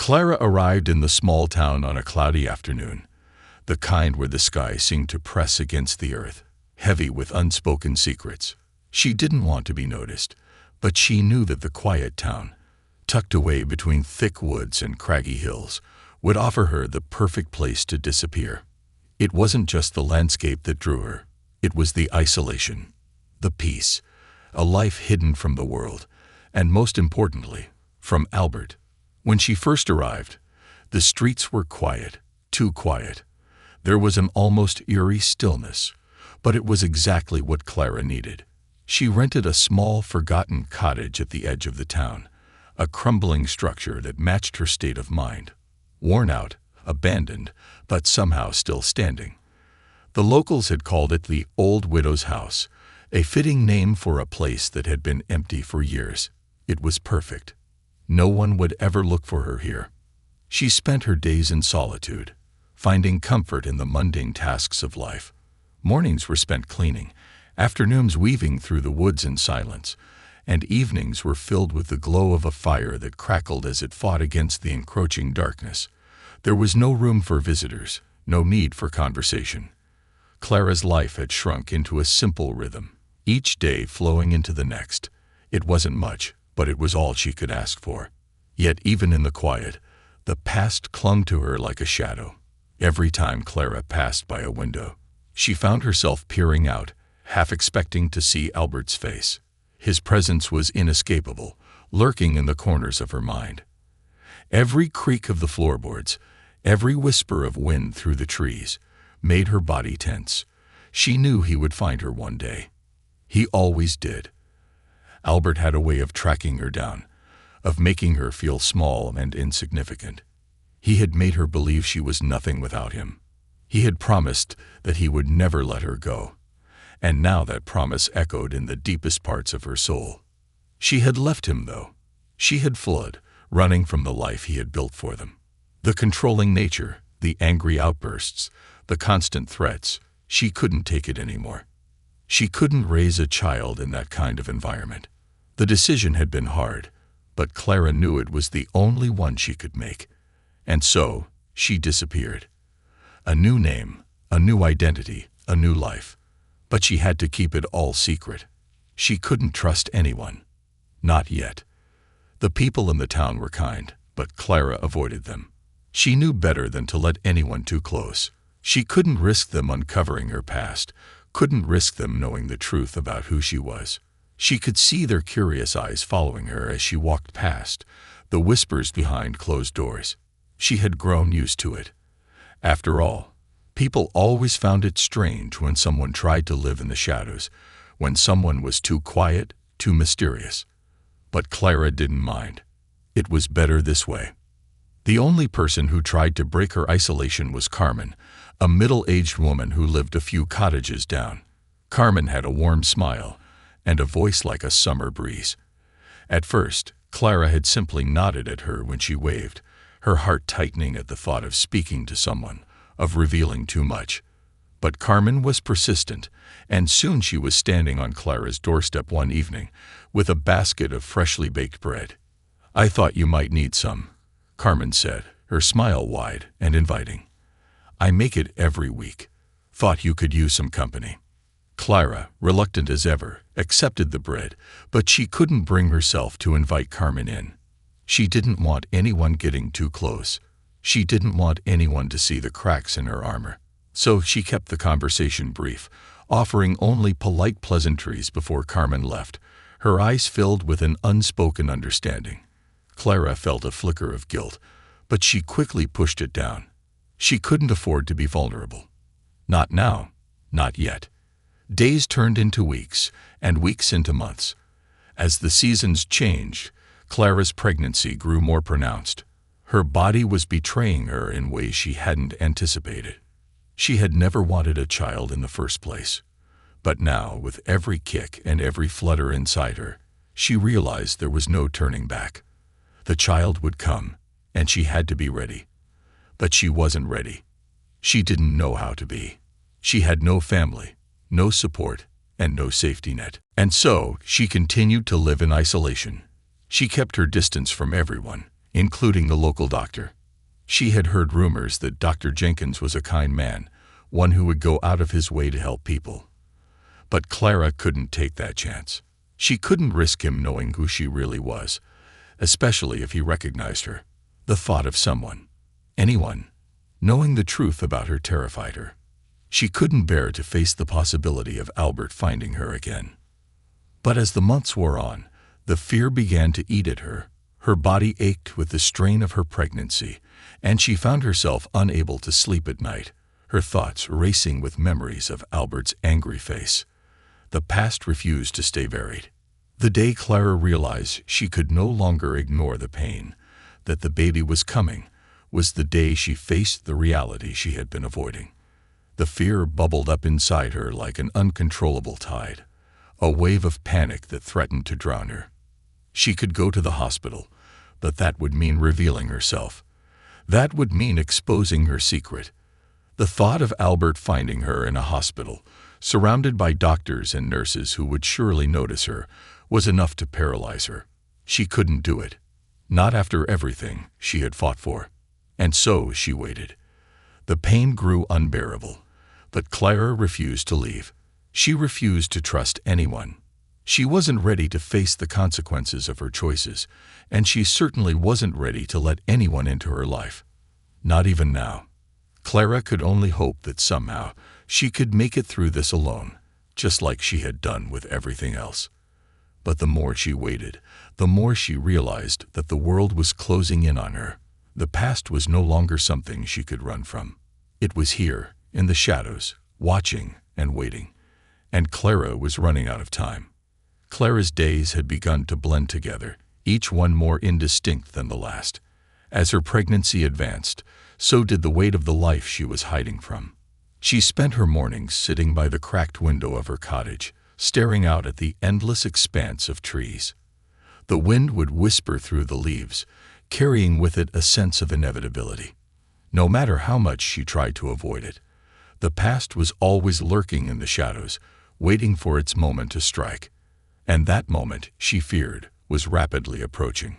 Clara arrived in the small town on a cloudy afternoon, the kind where the sky seemed to press against the earth, heavy with unspoken secrets. She didn't want to be noticed, but she knew that the quiet town, tucked away between thick woods and craggy hills, would offer her the perfect place to disappear. It wasn't just the landscape that drew her. It was the isolation, the peace, a life hidden from the world, and most importantly, from Albert. When she first arrived, the streets were quiet, too quiet. There was an almost eerie stillness, but it was exactly what Clara needed. She rented a small, forgotten cottage at the edge of the town, a crumbling structure that matched her state of mind. Worn out, abandoned, but somehow still standing. The locals had called it the Old Widow's House, a fitting name for a place that had been empty for years. It was perfect. No one would ever look for her here. She spent her days in solitude, finding comfort in the mundane tasks of life. Mornings were spent cleaning, afternoons weaving through the woods in silence, and evenings were filled with the glow of a fire that crackled as it fought against the encroaching darkness. There was no room for visitors, no need for conversation. Clara's life had shrunk into a simple rhythm, each day flowing into the next. It wasn't much, but it was all she could ask for. Yet even in the quiet, the past clung to her like a shadow. Every time Clara passed by a window, she found herself peering out, half expecting to see Albert's face. His presence was inescapable, lurking in the corners of her mind. Every creak of the floorboards, every whisper of wind through the trees, made her body tense. She knew he would find her one day. He always did. Albert had a way of tracking her down, of making her feel small and insignificant. He had made her believe she was nothing without him. He had promised that he would never let her go, and now that promise echoed in the deepest parts of her soul. She had left him, though. She had fled, running from the life he had built for them. The controlling nature, the angry outbursts, the constant threats, she couldn't take it anymore. She couldn't raise a child in that kind of environment. The decision had been hard, but Clara knew it was the only one she could make. And so, she disappeared. A new name, a new identity, a new life. But she had to keep it all secret. She couldn't trust anyone. Not yet. The people in the town were kind, but Clara avoided them. She knew better than to let anyone too close. She couldn't risk them uncovering her past, couldn't risk them knowing the truth about who she was. She could see their curious eyes following her as she walked past, the whispers behind closed doors. She had grown used to it. After all, people always found it strange when someone tried to live in the shadows, when someone was too quiet, too mysterious. But Clara didn't mind. It was better this way. The only person who tried to break her isolation was Carmen, a middle-aged woman who lived a few cottages down. Carmen had a warm smile and a voice like a summer breeze. At first, Clara had simply nodded at her when she waved, her heart tightening at the thought of speaking to someone, of revealing too much. But Carmen was persistent, and soon she was standing on Clara's doorstep one evening with a basket of freshly baked bread. "I thought you might need some," Carmen said, her smile wide and inviting. "I make it every week. Thought you could use some company." Clara, reluctant as ever, accepted the bread, but she couldn't bring herself to invite Carmen in. She didn't want anyone getting too close. She didn't want anyone to see the cracks in her armor. So she kept the conversation brief, offering only polite pleasantries before Carmen left, her eyes filled with an unspoken understanding. Clara felt a flicker of guilt, but she quickly pushed it down. She couldn't afford to be vulnerable. Not now, not yet. Days turned into weeks, and weeks into months. As the seasons changed, Clara's pregnancy grew more pronounced. Her body was betraying her in ways she hadn't anticipated. She had never wanted a child in the first place. But now, with every kick and every flutter inside her, she realized there was no turning back. The child would come, and she had to be ready. But she wasn't ready. She didn't know how to be. She had no family, no support, and no safety net. And so, she continued to live in isolation. She kept her distance from everyone, including the local doctor. She had heard rumors that Dr. Jenkins was a kind man, one who would go out of his way to help people. But Clara couldn't take that chance. She couldn't risk him knowing who she really was, especially if he recognized her. The thought of someone, anyone, knowing the truth about her terrified her. She couldn't bear to face the possibility of Albert finding her again. But as the months wore on, the fear began to eat at her. Her body ached with the strain of her pregnancy, and she found herself unable to sleep at night, her thoughts racing with memories of Albert's angry face. The past refused to stay buried. The day Clara realized she could no longer ignore the pain, that the baby was coming, was the day she faced the reality she had been avoiding. The fear bubbled up inside her like an uncontrollable tide, a wave of panic that threatened to drown her. She could go to the hospital, but that would mean revealing herself. That would mean exposing her secret. The thought of Albert finding her in a hospital, surrounded by doctors and nurses who would surely notice her, was enough to paralyze her. She couldn't do it. Not after everything she had fought for. And so she waited. The pain grew unbearable, but Clara refused to leave. She refused to trust anyone. She wasn't ready to face the consequences of her choices, and she certainly wasn't ready to let anyone into her life. Not even now. Clara could only hope that somehow she could make it through this alone, just like she had done with everything else. But the more she waited, the more she realized that the world was closing in on her. The past was no longer something she could run from. It was here, in the shadows, watching and waiting. And Clara was running out of time. Clara's days had begun to blend together, each one more indistinct than the last. As her pregnancy advanced, so did the weight of the life she was hiding from. She spent her mornings sitting by the cracked window of her cottage, staring out at the endless expanse of trees. The wind would whisper through the leaves, carrying with it a sense of inevitability. No matter how much she tried to avoid it, the past was always lurking in the shadows, waiting for its moment to strike. And that moment, she feared, was rapidly approaching.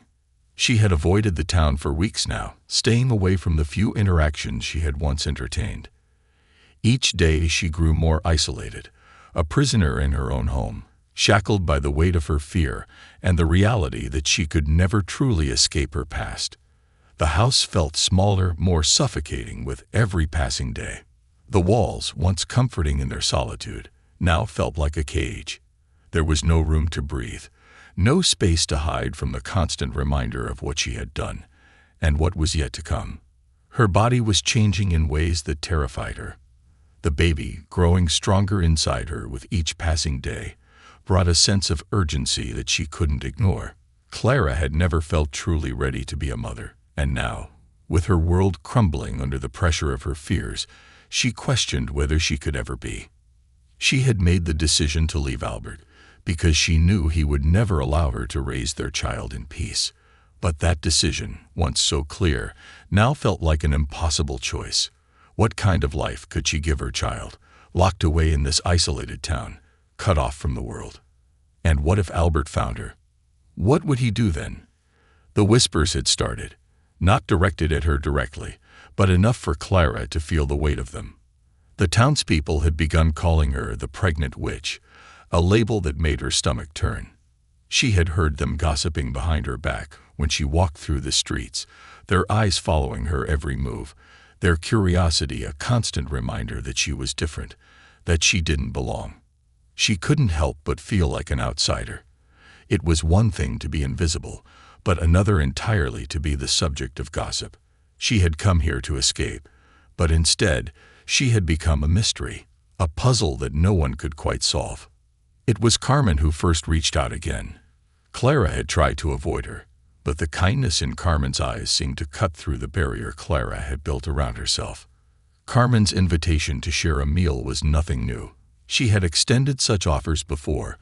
She had avoided the town for weeks now, staying away from the few interactions she had once entertained. Each day she grew more isolated, a prisoner in her own home, shackled by the weight of her fear and the reality that she could never truly escape her past. The house felt smaller, more suffocating with every passing day. The walls, once comforting in their solitude, now felt like a cage. There was no room to breathe, no space to hide from the constant reminder of what she had done and what was yet to come. Her body was changing in ways that terrified her. The baby, growing stronger inside her with each passing day, brought a sense of urgency that she couldn't ignore. Clara had never felt truly ready to be a mother, and now, with her world crumbling under the pressure of her fears, she questioned whether she could ever be. She had made the decision to leave Albert, because she knew he would never allow her to raise their child in peace. But that decision, once so clear, now felt like an impossible choice. What kind of life could she give her child, locked away in this isolated town, cut off from the world? And what if Albert found her? What would he do then? The whispers had started, not directed at her directly, but enough for Clara to feel the weight of them. The townspeople had begun calling her the pregnant witch, a label that made her stomach turn. She had heard them gossiping behind her back when she walked through the streets, their eyes following her every move, their curiosity a constant reminder that she was different, that she didn't belong. She couldn't help but feel like an outsider. It was one thing to be invisible, but another entirely to be the subject of gossip. She had come here to escape, but instead, she had become a mystery, a puzzle that no one could quite solve. It was Carmen who first reached out again. Clara had tried to avoid her, but the kindness in Carmen's eyes seemed to cut through the barrier Clara had built around herself. Carmen's invitation to share a meal was nothing new. She had extended such offers before,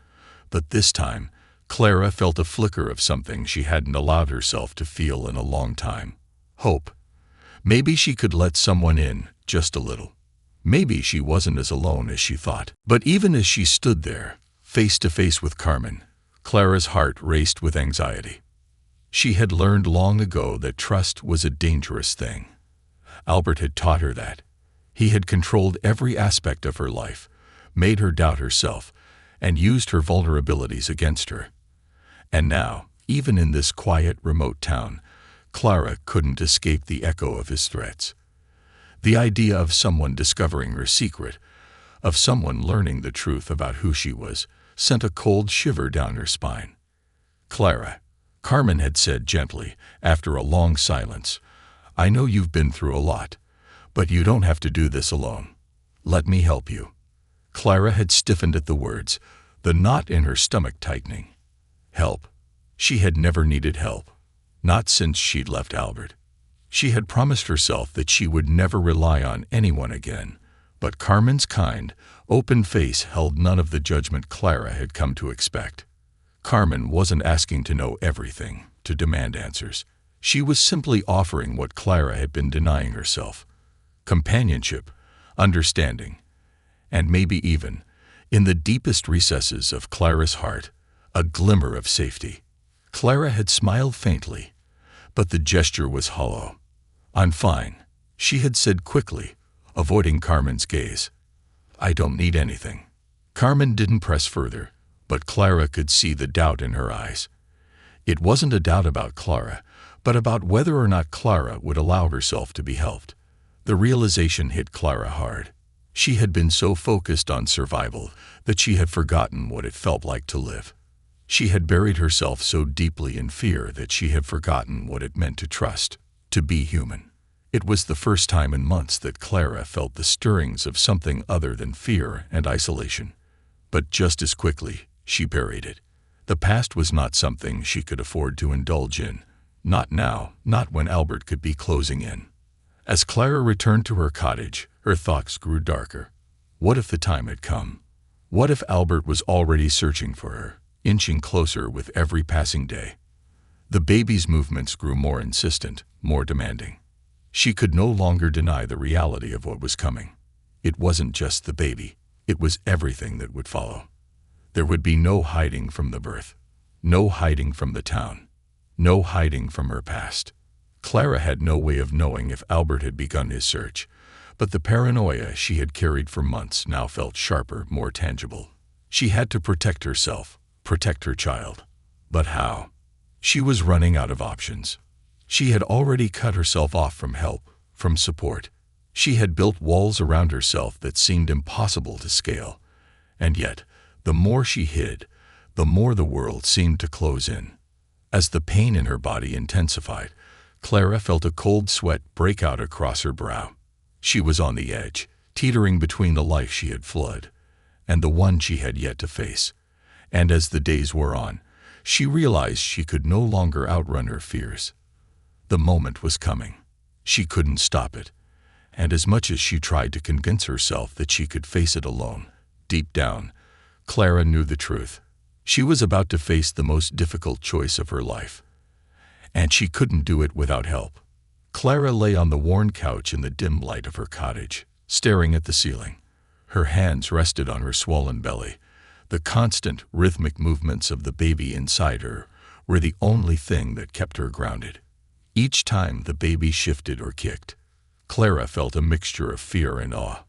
but this time, Clara felt a flicker of something she hadn't allowed herself to feel in a long time. Hope. Maybe she could let someone in, just a little. Maybe she wasn't as alone as she thought. But even as she stood there, face to face with Carmen, Clara's heart raced with anxiety. She had learned long ago that trust was a dangerous thing. Albert had taught her that. He had controlled every aspect of her life, made her doubt herself, and used her vulnerabilities against her. And now, even in this quiet, remote town, Clara couldn't escape the echo of his threats. The idea of someone discovering her secret, of someone learning the truth about who she was, sent a cold shiver down her spine. "Clara," Carmen had said gently, after a long silence, "I know you've been through a lot, but you don't have to do this alone. Let me help you." Clara had stiffened at the words, the knot in her stomach tightening. Help. She had never needed help. Not since she'd left Albert. She had promised herself that she would never rely on anyone again, but Carmen's kind, open face held none of the judgment Clara had come to expect. Carmen wasn't asking to know everything, to demand answers. She was simply offering what Clara had been denying herself: companionship, understanding, and maybe even, in the deepest recesses of Clara's heart, a glimmer of safety. Clara had smiled faintly, but the gesture was hollow. "I'm fine," she had said quickly, avoiding Carmen's gaze. "I don't need anything." Carmen didn't press further, but Clara could see the doubt in her eyes. It wasn't a doubt about Clara, but about whether or not Clara would allow herself to be helped. The realization hit Clara hard. She had been so focused on survival that she had forgotten what it felt like to live. She had buried herself so deeply in fear that she had forgotten what it meant to trust, to be human. It was the first time in months that Clara felt the stirrings of something other than fear and isolation. But just as quickly, she buried it. The past was not something she could afford to indulge in. Not now, not when Albert could be closing in. As Clara returned to her cottage, her thoughts grew darker. What if the time had come? What if Albert was already searching for her, inching closer with every passing day? The baby's movements grew more insistent, more demanding. She could no longer deny the reality of what was coming. It wasn't just the baby, it was everything that would follow. There would be no hiding from the birth, no hiding from the town, no hiding from her past. Clara had no way of knowing if Albert had begun his search, but the paranoia she had carried for months now felt sharper, more tangible. She had to protect herself, protect her child. But how? She was running out of options. She had already cut herself off from help, from support. She had built walls around herself that seemed impossible to scale. And yet, the more she hid, the more the world seemed to close in. As the pain in her body intensified, Clara felt a cold sweat break out across her brow. She was on the edge, teetering between the life she had fled and the one she had yet to face. And as the days wore on, she realized she could no longer outrun her fears. The moment was coming. She couldn't stop it. And as much as she tried to convince herself that she could face it alone, deep down, Clara knew the truth. She was about to face the most difficult choice of her life. And she couldn't do it without help. Clara lay on the worn couch in the dim light of her cottage, staring at the ceiling. Her hands rested on her swollen belly. The constant, rhythmic movements of the baby inside her were the only thing that kept her grounded. Each time the baby shifted or kicked, Clara felt a mixture of fear and awe.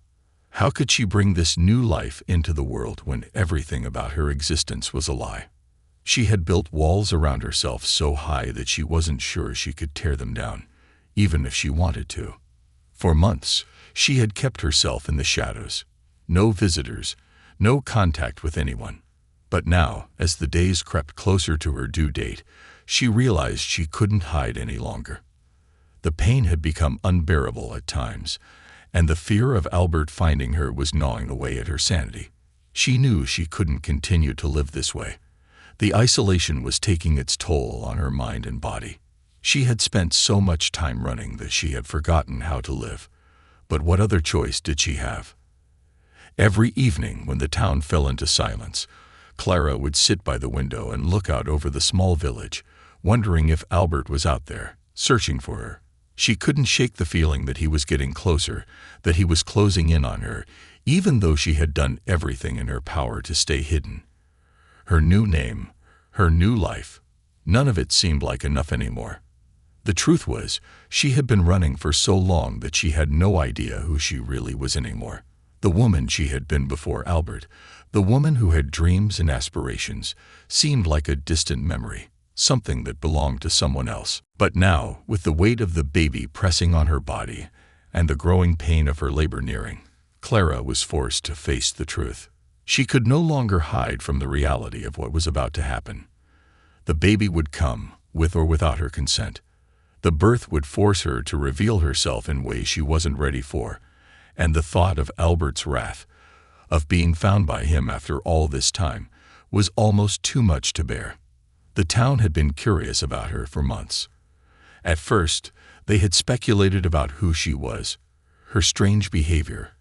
How could she bring this new life into the world when everything about her existence was a lie? She had built walls around herself so high that she wasn't sure she could tear them down, even if she wanted to. For months, she had kept herself in the shadows. No visitors, no contact with anyone. But now, as the days crept closer to her due date, she realized she couldn't hide any longer. The pain had become unbearable at times, and the fear of Albert finding her was gnawing away at her sanity. She knew she couldn't continue to live this way. The isolation was taking its toll on her mind and body. She had spent so much time running that she had forgotten how to live. But what other choice did she have? Every evening when the town fell into silence, Clara would sit by the window and look out over the small village, wondering if Albert was out there, searching for her. She couldn't shake the feeling that he was getting closer, that he was closing in on her, even though she had done everything in her power to stay hidden. Her new name, her new life, None of it seemed like enough anymore. The truth was, she had been running for so long that she had no idea who she really was anymore. The woman she had been before Albert, the woman who had dreams and aspirations, seemed like a distant memory, something that belonged to someone else. But now, with the weight of the baby pressing on her body and the growing pain of her labor nearing, Clara was forced to face the truth. She could no longer hide from the reality of what was about to happen. The baby would come, with or without her consent. The birth would force her to reveal herself in ways she wasn't ready for, and the thought of Albert's wrath, of being found by him after all this time, was almost too much to bear. The town had been curious about her for months. At first, they had speculated about who she was, her strange behavior,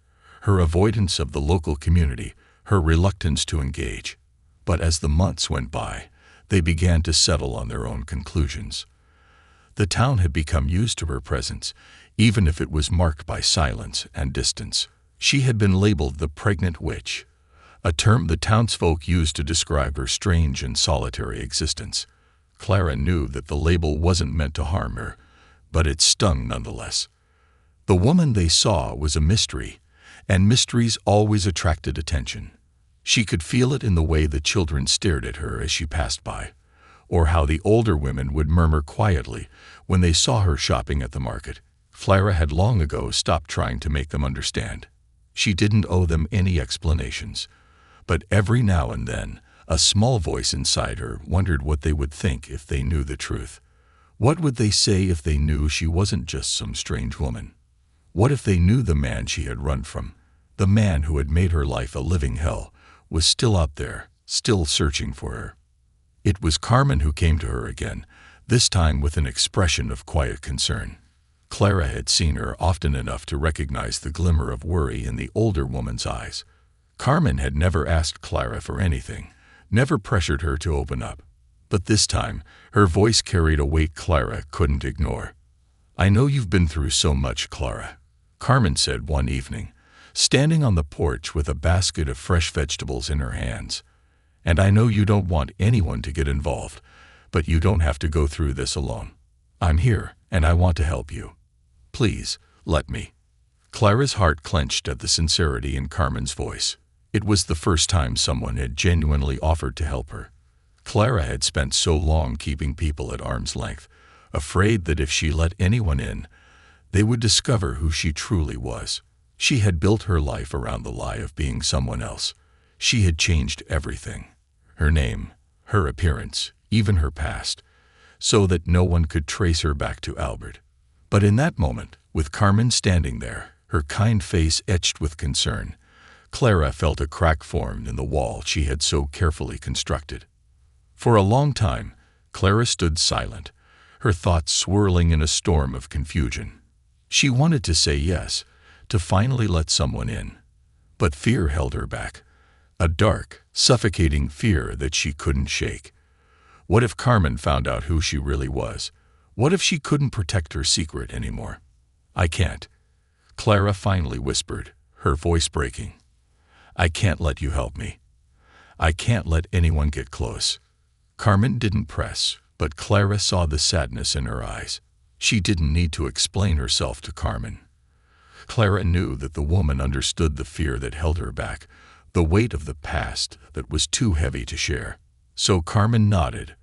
her avoidance of the local community, her reluctance to engage. But as the months went by, they began to settle on their own conclusions. The town had become used to her presence, even if it was marked by silence and distance. She had been labeled the pregnant witch, a term the townsfolk used to describe her strange and solitary existence. Clara knew that the label wasn't meant to harm her, but it stung nonetheless. The woman they saw was a mystery, and mysteries always attracted attention. She could feel it in the way the children stared at her as she passed by, or how the older women would murmur quietly when they saw her shopping at the market. Clara had long ago stopped trying to make them understand. She didn't owe them any explanations, but every now and then, a small voice inside her wondered what they would think if they knew the truth. What would they say if they knew she wasn't just some strange woman? What if they knew the man she had run from, the man who had made her life a living hell, was still out there, still searching for her? It was Carmen who came to her again, this time with an expression of quiet concern. Clara had seen her often enough to recognize the glimmer of worry in the older woman's eyes. Carmen had never asked Clara for anything, never pressured her to open up. But this time, her voice carried a weight Clara couldn't ignore. "I know you've been through so much, Clara," Carmen said one evening, standing on the porch with a basket of fresh vegetables in her hands. "And I know you don't want anyone to get involved, but you don't have to go through this alone. I'm here, and I want to help you. Please, let me." Clara's heart clenched at the sincerity in Carmen's voice. It was the first time someone had genuinely offered to help her. Clara had spent so long keeping people at arm's length, afraid that if she let anyone in, they would discover who she truly was. She had built her life around the lie of being someone else. She had changed everything, her name, her appearance, even her past, so that no one could trace her back to Albert. But in that moment, with Carmen standing there, her kind face etched with concern, Clara felt a crack formed in the wall she had so carefully constructed. For a long time, Clara stood silent, her thoughts swirling in a storm of confusion. She wanted to say yes, to finally let someone in, but fear held her back, a dark, suffocating fear that she couldn't shake. What if Carmen found out who she really was? What if she couldn't protect her secret anymore? "I can't," Clara finally whispered, her voice breaking. "I can't let you help me. I can't let anyone get close." Carmen didn't press, but Clara saw the sadness in her eyes. She didn't need to explain herself to Carmen. Clara knew that the woman understood the fear that held her back, the weight of the past that was too heavy to share. So Carmen nodded,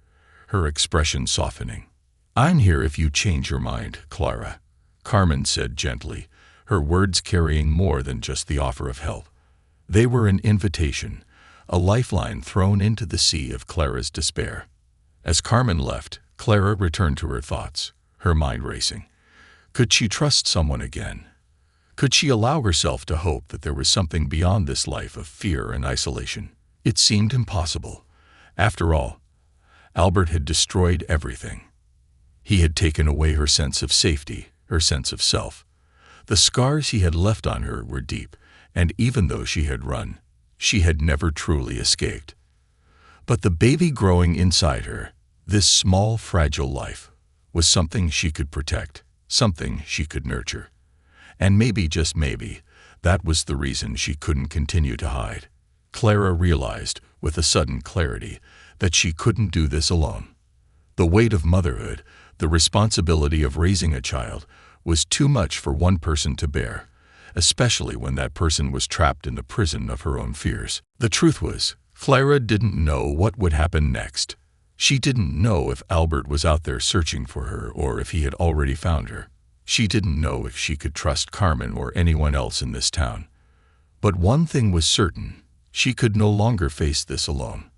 her expression softening. "I'm here if you change your mind, Clara," Carmen said gently, her words carrying more than just the offer of help. They were an invitation, a lifeline thrown into the sea of Clara's despair. As Carmen left, Clara returned to her thoughts, her mind racing. Could she trust someone again? Could she allow herself to hope that there was something beyond this life of fear and isolation? It seemed impossible. After all, Albert had destroyed everything. He had taken away her sense of safety, her sense of self. The scars he had left on her were deep, and even though she had run, she had never truly escaped. But the baby growing inside her, this small, fragile life, was something she could protect, something she could nurture. And maybe, just maybe, that was the reason she couldn't continue to hide. Clara realized, with a sudden clarity, that she couldn't do this alone. The weight of motherhood, the responsibility of raising a child, was too much for one person to bear, especially when that person was trapped in the prison of her own fears. The truth was, Clara didn't know what would happen next. She didn't know if Albert was out there searching for her or if he had already found her. She didn't know if she could trust Carmen or anyone else in this town. But one thing was certain, she could no longer face this alone.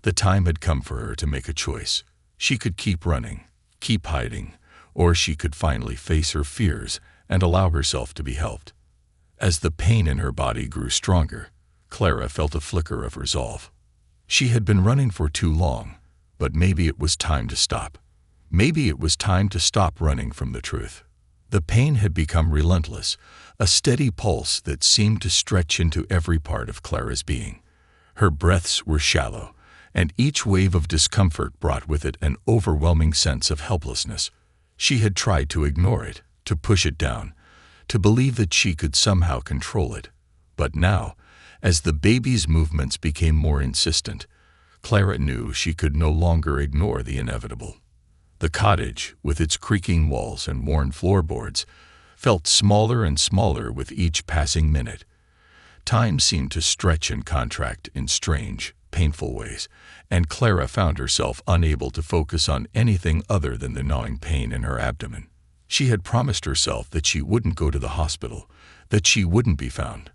The time had come for her to make a choice. She could keep running, keep hiding, or she could finally face her fears and allow herself to be helped. As the pain in her body grew stronger, Clara felt a flicker of resolve. She had been running for too long, but maybe it was time to stop. Maybe it was time to stop running from the truth. The pain had become relentless, a steady pulse that seemed to stretch into every part of Clara's being. Her breaths were shallow, and each wave of discomfort brought with it an overwhelming sense of helplessness. She had tried to ignore it, to push it down, to believe that she could somehow control it. But now, as the baby's movements became more insistent, Clara knew she could no longer ignore the inevitable. The cottage, with its creaking walls and worn floorboards, felt smaller and smaller with each passing minute. Time seemed to stretch and contract in strange, painful ways, and Clara found herself unable to focus on anything other than the gnawing pain in her abdomen. She had promised herself that she wouldn't go to the hospital, that she wouldn't be found.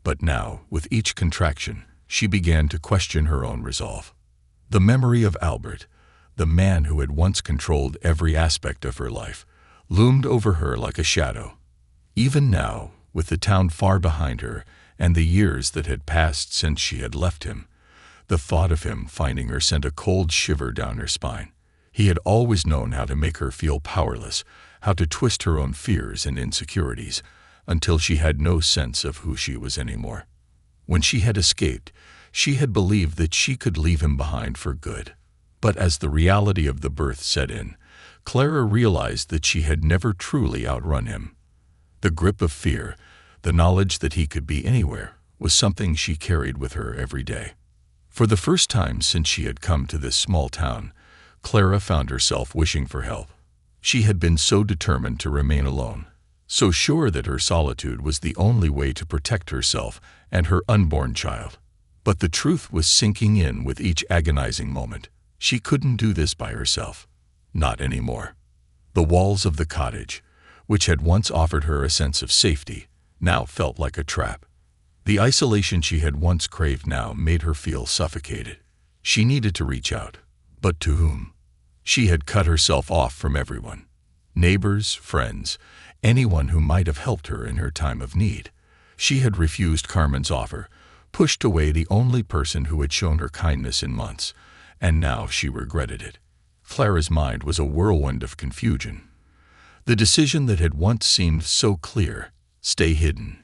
But now, with each contraction, she began to question her own resolve. The memory of Albert, the man who had once controlled every aspect of her life, loomed over her like a shadow. Even now, with the town far behind her and the years that had passed since she had left him, the thought of him finding her sent a cold shiver down her spine. He had always known how to make her feel powerless, how to twist her own fears and insecurities, until she had no sense of who she was anymore. When she had escaped, she had believed that she could leave him behind for good. But as the reality of the birth set in, Clara realized that she had never truly outrun him. The grip of fear, the knowledge that he could be anywhere, was something she carried with her every day. For the first time since she had come to this small town, Clara found herself wishing for help. She had been so determined to remain alone, so sure that her solitude was the only way to protect herself and her unborn child. But the truth was sinking in with each agonizing moment. She couldn't do this by herself. Not anymore. The walls of the cottage, which had once offered her a sense of safety, now felt like a trap. The isolation she had once craved now made her feel suffocated. She needed to reach out. But to whom? She had cut herself off from everyone. Neighbors, friends, anyone who might have helped her in her time of need. She had refused Carmen's offer, pushed away the only person who had shown her kindness in months, and now she regretted it. Clara's mind was a whirlwind of confusion. The decision that had once seemed so clear, stay hidden,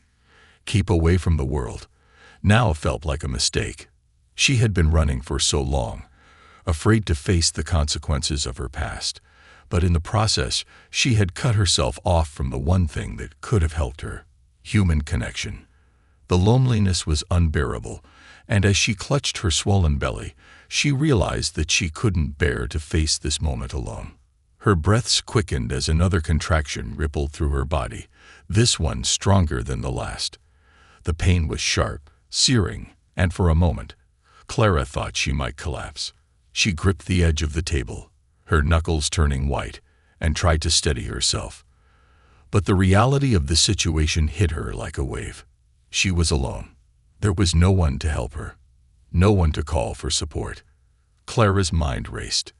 keep away from the world, now felt like a mistake. She had been running for so long, afraid to face the consequences of her past, but in the process she had cut herself off from the one thing that could have helped her: human connection. The loneliness was unbearable, and as she clutched her swollen belly, she realized that she couldn't bear to face this moment alone. Her breaths quickened as another contraction rippled through her body, this one stronger than the last. The pain was sharp, searing, and for a moment, Clara thought she might collapse. She gripped the edge of the table, her knuckles turning white, and tried to steady herself. But the reality of the situation hit her like a wave. She was alone. There was no one to help her, no one to call for support. Clara's mind raced.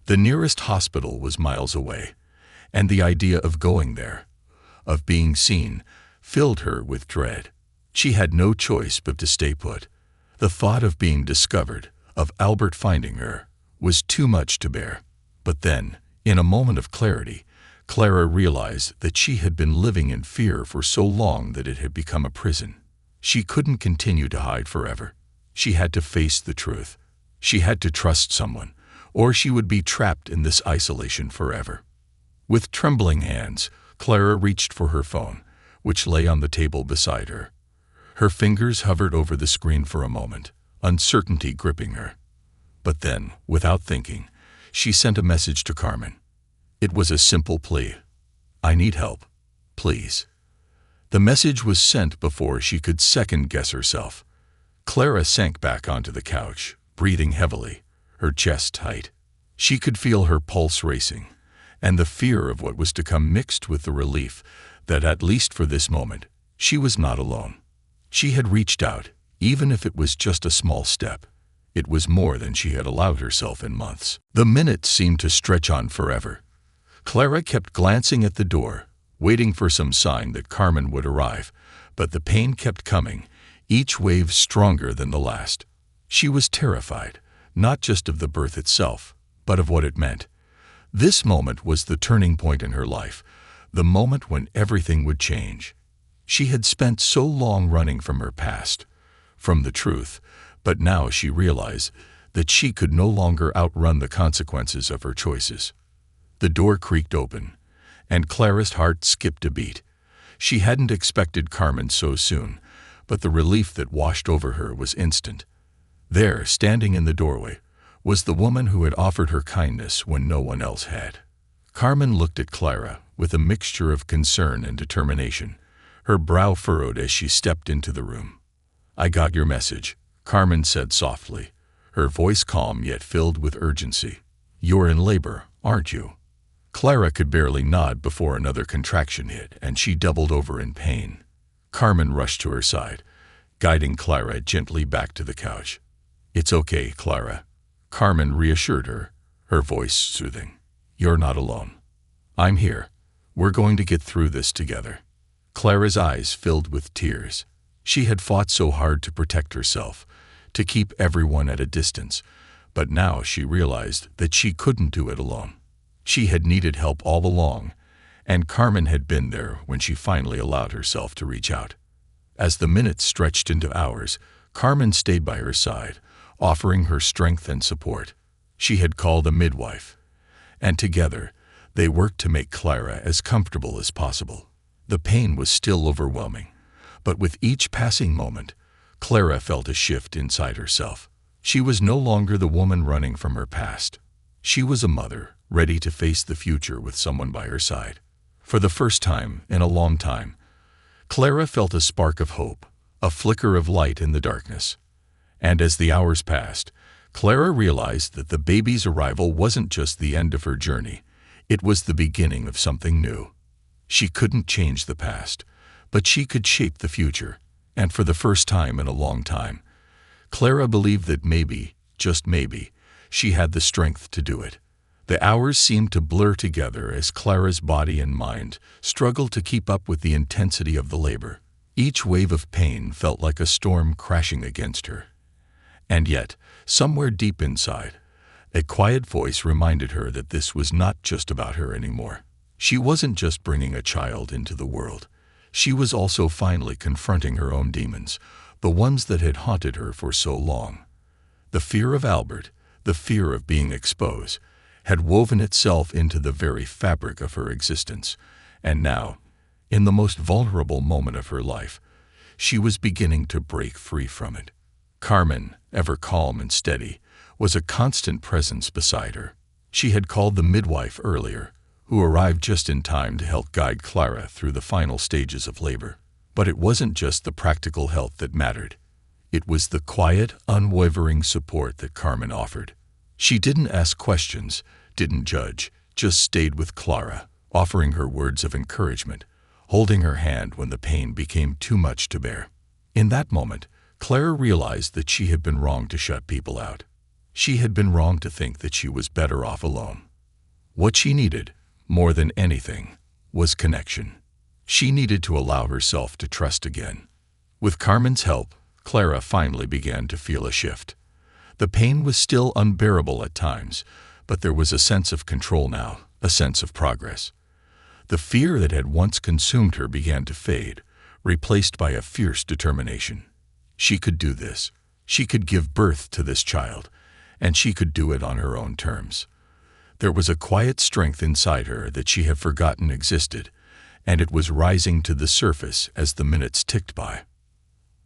The nearest hospital was miles away, and the idea of going there, of being seen, filled her with dread. She had no choice but to stay put. The thought of being discovered, of Albert finding her, was too much to bear. But then, in a moment of clarity, Clara realized that she had been living in fear for so long that it had become a prison. She couldn't continue to hide forever. She had to face the truth. She had to trust someone, or she would be trapped in this isolation forever. With trembling hands, Clara reached for her phone, which lay on the table beside her. Her fingers hovered over the screen for a moment, uncertainty gripping her. But then, without thinking, she sent a message to Carmen. It was a simple plea. "I need help. Please." The message was sent before she could second-guess herself. Clara sank back onto the couch, breathing heavily, her chest tight. She could feel her pulse racing, and the fear of what was to come mixed with the relief that, at least for this moment, she was not alone. She had reached out, even if it was just a small step. It was more than she had allowed herself in months. The minutes seemed to stretch on forever. Clara kept glancing at the door, waiting for some sign that Carmen would arrive, but the pain kept coming, each wave stronger than the last. She was terrified, not just of the birth itself, but of what it meant. This moment was the turning point in her life, the moment when everything would change. She had spent so long running from her past, from the truth, but now she realized that she could no longer outrun the consequences of her choices. The door creaked open, and Clara's heart skipped a beat. She hadn't expected Carmen so soon, but the relief that washed over her was instant. There, standing in the doorway, was the woman who had offered her kindness when no one else had. Carmen looked at Clara with a mixture of concern and determination, her brow furrowed as she stepped into the room. "I got your message," Carmen said softly, her voice calm yet filled with urgency. "You're in labor, aren't you?" Clara could barely nod before another contraction hit, and she doubled over in pain. Carmen rushed to her side, guiding Clara gently back to the couch. "It's okay, Clara," Carmen reassured her, her voice soothing. "You're not alone. I'm here. We're going to get through this together." Clara's eyes filled with tears. She had fought so hard to protect herself, to keep everyone at a distance, but now she realized that she couldn't do it alone. She had needed help all along, and Carmen had been there when she finally allowed herself to reach out. As the minutes stretched into hours, Carmen stayed by her side, offering her strength and support. She had called a midwife, and together they worked to make Clara as comfortable as possible. The pain was still overwhelming, but with each passing moment, Clara felt a shift inside herself. She was no longer the woman running from her past. She was a mother, ready to face the future with someone by her side. For the first time in a long time, Clara felt a spark of hope, a flicker of light in the darkness. And as the hours passed, Clara realized that the baby's arrival wasn't just the end of her journey, it was the beginning of something new. She couldn't change the past, but she could shape the future, and for the first time in a long time, Clara believed that maybe, just maybe, she had the strength to do it. The hours seemed to blur together as Clara's body and mind struggled to keep up with the intensity of the labor. Each wave of pain felt like a storm crashing against her. And yet, somewhere deep inside, a quiet voice reminded her that this was not just about her anymore. She wasn't just bringing a child into the world. She was also finally confronting her own demons, the ones that had haunted her for so long. The fear of Albert, the fear of being exposed, had woven itself into the very fabric of her existence, and now, in the most vulnerable moment of her life, she was beginning to break free from it. Carmen, ever calm and steady, was a constant presence beside her. She had called the midwife earlier, who arrived just in time to help guide Clara through the final stages of labor. But it wasn't just the practical help that mattered. It was the quiet, unwavering support that Carmen offered. She didn't ask questions, didn't judge, just stayed with Clara, offering her words of encouragement, holding her hand when the pain became too much to bear. In that moment, Clara realized that she had been wrong to shut people out. She had been wrong to think that she was better off alone. What she needed, more than anything, was connection. She needed to allow herself to trust again. With Carmen's help, Clara finally began to feel a shift. The pain was still unbearable at times, but there was a sense of control now, a sense of progress. The fear that had once consumed her began to fade, replaced by a fierce determination. She could do this. She could give birth to this child, and she could do it on her own terms. There was a quiet strength inside her that she had forgotten existed, and it was rising to the surface as the minutes ticked by.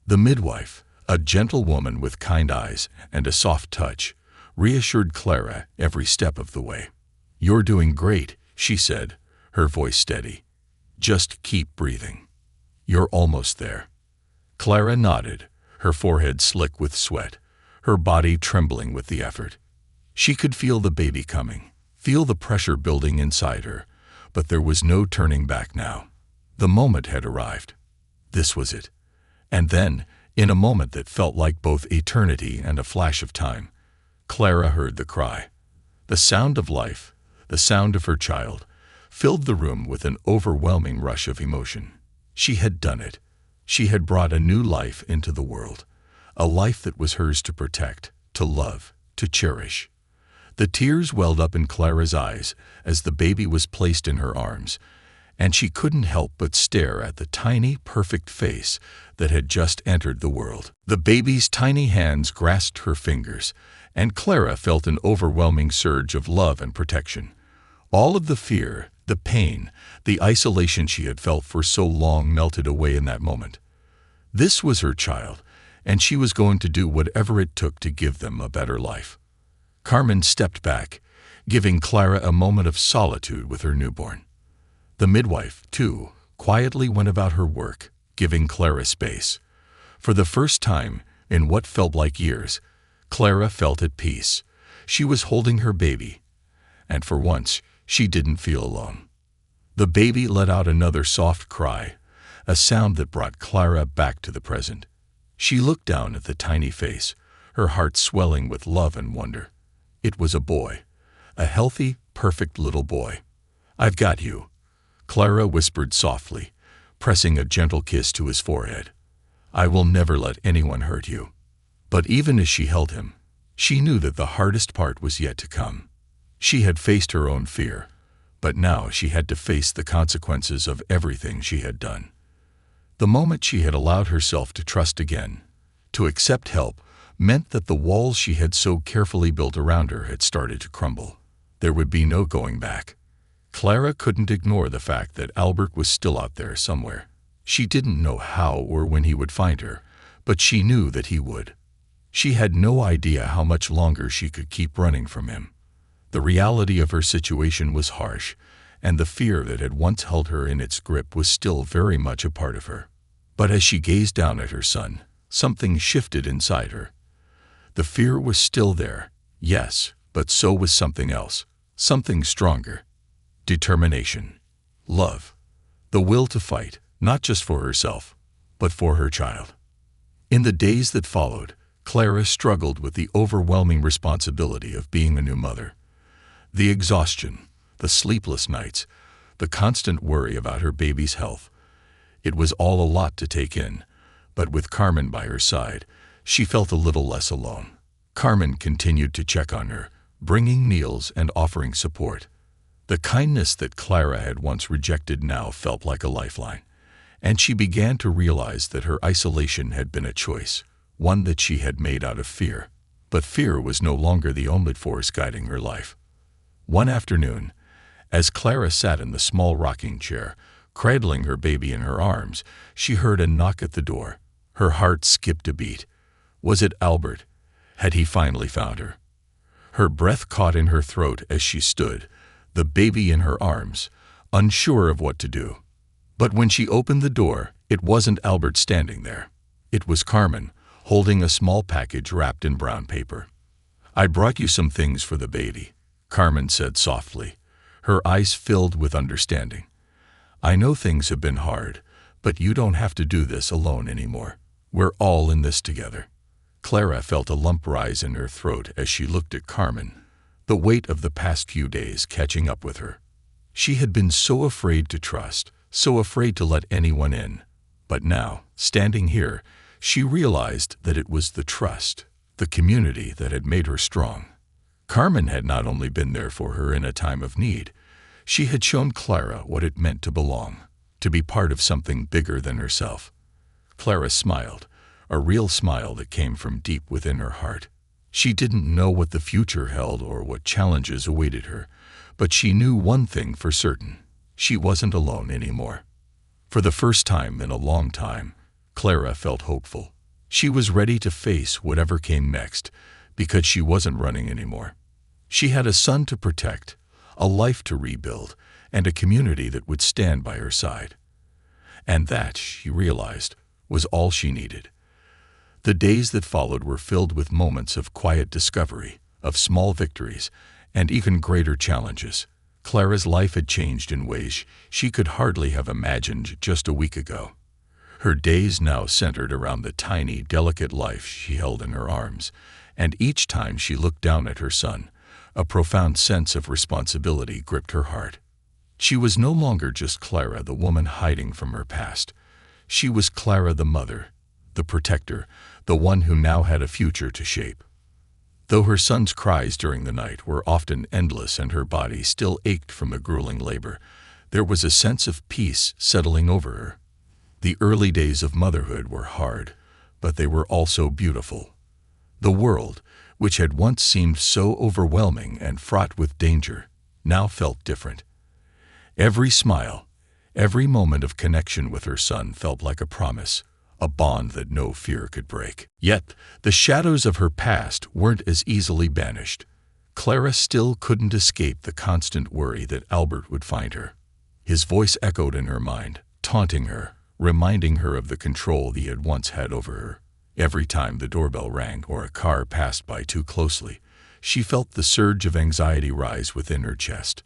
The midwife, a gentle woman with kind eyes and a soft touch, reassured Clara every step of the way. "You're doing great," she said, her voice steady. "Just keep breathing. You're almost there." Clara nodded, her forehead slick with sweat, her body trembling with the effort. She could feel the baby coming, feel the pressure building inside her, but there was no turning back now. The moment had arrived. This was it. And then, in a moment that felt like both eternity and a flash of time, Clara heard the cry. The sound of life, the sound of her child, filled the room with an overwhelming rush of emotion. She had done it. She had brought a new life into the world, a life that was hers to protect, to love, to cherish. The tears welled up in Clara's eyes as the baby was placed in her arms, and she couldn't help but stare at the tiny, perfect face that had just entered the world. The baby's tiny hands grasped her fingers, and Clara felt an overwhelming surge of love and protection. All of the fear, the pain, the isolation she had felt for so long melted away in that moment. This was her child, and she was going to do whatever it took to give them a better life. Carmen stepped back, giving Clara a moment of solitude with her newborn. The midwife, too, quietly went about her work, giving Clara space. For the first time, in what felt like years, Clara felt at peace. She was holding her baby, and for once, she didn't feel alone. The baby let out another soft cry, a sound that brought Clara back to the present. She looked down at the tiny face, her heart swelling with love and wonder. It was a boy, a healthy, perfect little boy. "I've got you," Clara whispered softly, pressing a gentle kiss to his forehead. "I will never let anyone hurt you." But even as she held him, she knew that the hardest part was yet to come. She had faced her own fear, but now she had to face the consequences of everything she had done. The moment she had allowed herself to trust again, to accept help, meant that the walls she had so carefully built around her had started to crumble. There would be no going back. Clara couldn't ignore the fact that Albert was still out there somewhere. She didn't know how or when he would find her, but she knew that he would. She had no idea how much longer she could keep running from him. The reality of her situation was harsh, and the fear that had once held her in its grip was still very much a part of her. But as she gazed down at her son, something shifted inside her. The fear was still there, yes, but so was something else, something stronger. Determination, love, the will to fight, not just for herself, but for her child. In the days that followed, Clara struggled with the overwhelming responsibility of being a new mother. The exhaustion, the sleepless nights, the constant worry about her baby's health. It was all a lot to take in, but with Carmen by her side, she felt a little less alone. Carmen continued to check on her, bringing meals and offering support. The kindness that Clara had once rejected now felt like a lifeline, and she began to realize that her isolation had been a choice, one that she had made out of fear. But fear was no longer the only force guiding her life. One afternoon, as Clara sat in the small rocking chair, cradling her baby in her arms, she heard a knock at the door. Her heart skipped a beat. Was it Albert? Had he finally found her? Her breath caught in her throat as she stood, the baby in her arms, unsure of what to do. But when she opened the door, it wasn't Albert standing there. It was Carmen, holding a small package wrapped in brown paper. "I brought you some things for the baby," Carmen said softly, her eyes filled with understanding. "I know things have been hard, but you don't have to do this alone anymore. We're all in this together." Clara felt a lump rise in her throat as she looked at Carmen, the weight of the past few days catching up with her. She had been so afraid to trust, so afraid to let anyone in. But now, standing here, she realized that it was the trust, the community that had made her strong. Carmen had not only been there for her in a time of need, she had shown Clara what it meant to belong, to be part of something bigger than herself. Clara smiled, a real smile that came from deep within her heart. She didn't know what the future held or what challenges awaited her, but she knew one thing for certain: she wasn't alone anymore. For the first time in a long time, Clara felt hopeful. She was ready to face whatever came next, because she wasn't running anymore. She had a son to protect, a life to rebuild, and a community that would stand by her side. And that, she realized, was all she needed. The days that followed were filled with moments of quiet discovery, of small victories, and even greater challenges. Clara's life had changed in ways she could hardly have imagined just a week ago. Her days now centered around the tiny, delicate life she held in her arms, and each time she looked down at her son, a profound sense of responsibility gripped her heart. She was no longer just Clara, the woman hiding from her past. She was Clara, the mother, the protector, the one who now had a future to shape. Though her son's cries during the night were often endless and her body still ached from the grueling labor, there was a sense of peace settling over her. The early days of motherhood were hard, but they were also beautiful. The world, which had once seemed so overwhelming and fraught with danger, now felt different. Every smile, every moment of connection with her son felt like a promise, a bond that no fear could break. Yet, the shadows of her past weren't as easily banished. Clara still couldn't escape the constant worry that Albert would find her. His voice echoed in her mind, taunting her, reminding her of the control he had once had over her. Every time the doorbell rang or a car passed by too closely, she felt the surge of anxiety rise within her chest.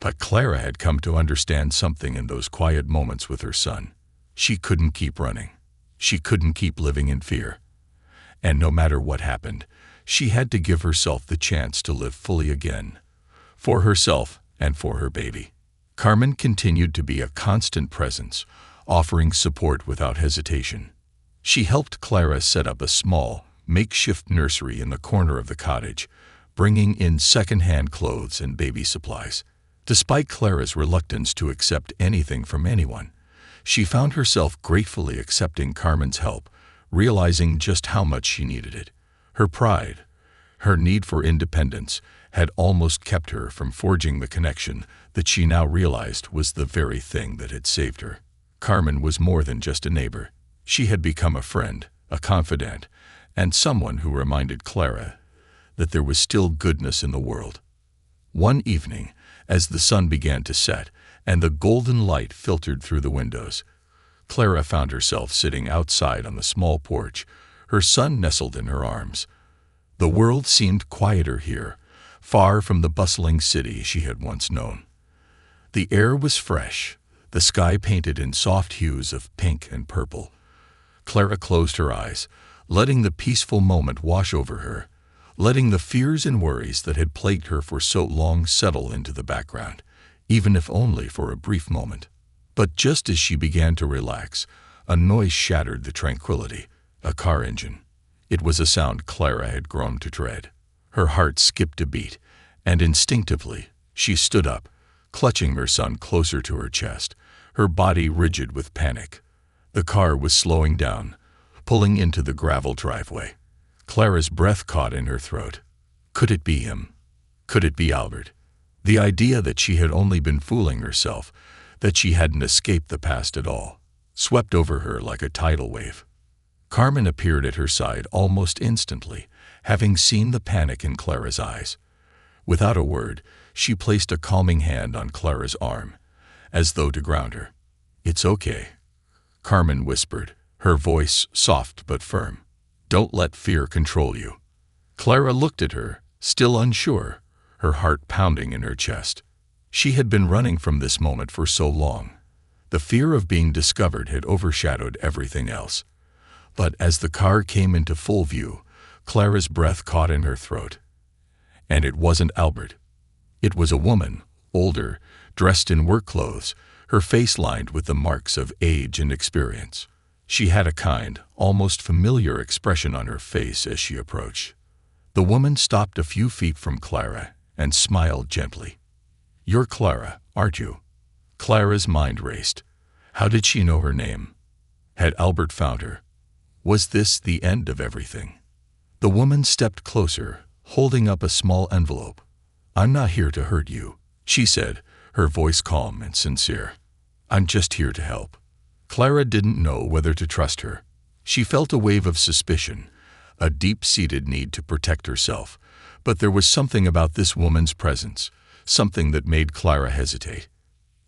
But Clara had come to understand something in those quiet moments with her son. She couldn't keep running. She couldn't keep living in fear. And no matter what happened, she had to give herself the chance to live fully again, for herself and for her baby. Carmen continued to be a constant presence, offering support without hesitation. She helped Clara set up a small, makeshift nursery in the corner of the cottage, bringing in second-hand clothes and baby supplies. Despite Clara's reluctance to accept anything from anyone, she found herself gratefully accepting Carmen's help, realizing just how much she needed it. Her pride, her need for independence, had almost kept her from forging the connection that she now realized was the very thing that had saved her. Carmen was more than just a neighbor. She had become a friend, a confidant, and someone who reminded Clara that there was still goodness in the world. One evening, as the sun began to set and the golden light filtered through the windows, Clara found herself sitting outside on the small porch, her son nestled in her arms. The world seemed quieter here, far from the bustling city she had once known. The air was fresh, the sky painted in soft hues of pink and purple. Clara closed her eyes, letting the peaceful moment wash over her, letting the fears and worries that had plagued her for so long settle into the background, even if only for a brief moment. But just as she began to relax, a noise shattered the tranquility, a car engine. It was a sound Clara had grown to dread. Her heart skipped a beat, and instinctively, she stood up, clutching her son closer to her chest, her body rigid with panic. The car was slowing down, pulling into the gravel driveway. Clara's breath caught in her throat. Could it be him? Could it be Albert? The idea that she had only been fooling herself, that she hadn't escaped the past at all, swept over her like a tidal wave. Carmen appeared at her side almost instantly, having seen the panic in Clara's eyes. Without a word, she placed a calming hand on Clara's arm, as though to ground her. "It's okay," Carmen whispered, her voice soft but firm. "Don't let fear control you." Clara looked at her, still unsure, her heart pounding in her chest. She had been running from this moment for so long. The fear of being discovered had overshadowed everything else. But as the car came into full view, Clara's breath caught in her throat. And it wasn't Albert. It was a woman, older, dressed in work clothes, her face lined with the marks of age and experience. She had a kind, almost familiar expression on her face as she approached. The woman stopped a few feet from Clara and smiled gently. "You're Clara, aren't you?" Clara's mind raced. How did she know her name? Had Albert found her? Was this the end of everything? The woman stepped closer, holding up a small envelope. "I'm not here to hurt you," she said, her voice calm and sincere. "I'm just here to help." Clara didn't know whether to trust her. She felt a wave of suspicion, a deep-seated need to protect herself. But there was something about this woman's presence, something that made Clara hesitate.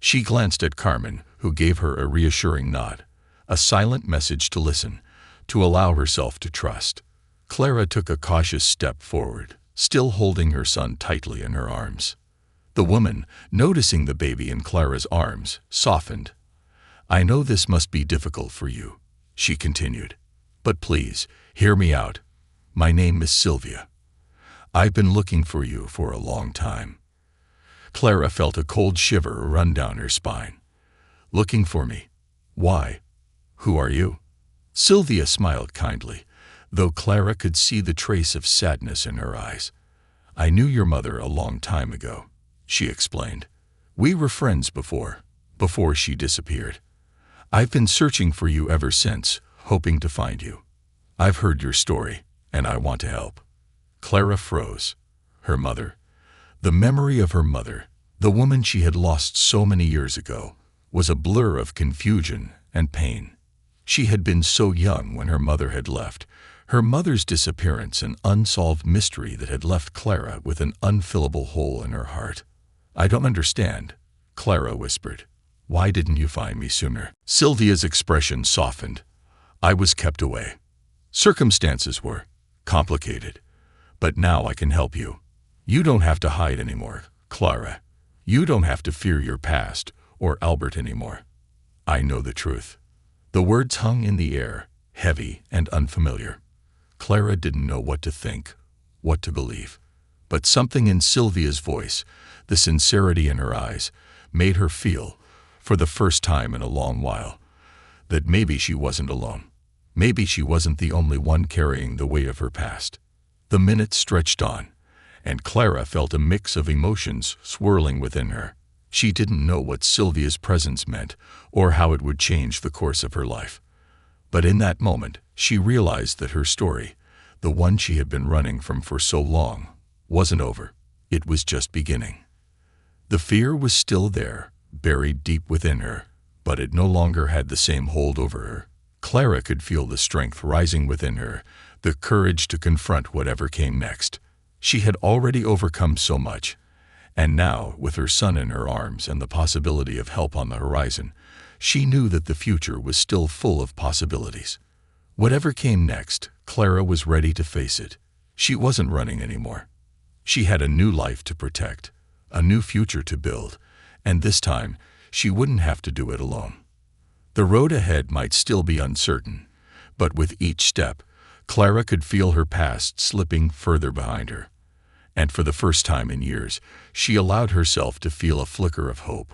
She glanced at Carmen, who gave her a reassuring nod, a silent message to listen, to allow herself to trust. Clara took a cautious step forward, still holding her son tightly in her arms. The woman, noticing the baby in Clara's arms, softened. "I know this must be difficult for you," she continued. "But please, hear me out. My name is Sylvia. I've been looking for you for a long time." Clara felt a cold shiver run down her spine. "Looking for me? Why? Who are you?" Sylvia smiled kindly, though Clara could see the trace of sadness in her eyes. "I knew your mother a long time ago," she explained. "We were friends before she disappeared. I've been searching for you ever since, hoping to find you. I've heard your story, and I want to help." Clara froze. Her mother. The memory of her mother, the woman she had lost so many years ago, was a blur of confusion and pain. She had been so young when her mother had left, her mother's disappearance an unsolved mystery that had left Clara with an unfillable hole in her heart. "I don't understand," Clara whispered. "Why didn't you find me sooner?" Sylvia's expression softened. "I was kept away. Circumstances were complicated. But now I can help you. You don't have to hide anymore, Clara. You don't have to fear your past or Albert anymore. I know the truth." The words hung in the air, heavy and unfamiliar. Clara didn't know what to think, what to believe. But something in Sylvia's voice, the sincerity in her eyes, made her feel, for the first time in a long while, that maybe she wasn't alone. Maybe she wasn't the only one carrying the weight of her past. The minutes stretched on, and Clara felt a mix of emotions swirling within her. She didn't know what Sylvia's presence meant or how it would change the course of her life. But in that moment, she realized that her story, the one she had been running from for so long, wasn't over. It was just beginning. The fear was still there, buried deep within her, but it no longer had the same hold over her. Clara could feel the strength rising within her, the courage to confront whatever came next. She had already overcome so much, and now, with her son in her arms and the possibility of help on the horizon, she knew that the future was still full of possibilities. Whatever came next, Clara was ready to face it. She wasn't running anymore. She had a new life to protect, a new future to build, and this time, she wouldn't have to do it alone. The road ahead might still be uncertain, but with each step, Clara could feel her past slipping further behind her. And for the first time in years, she allowed herself to feel a flicker of hope.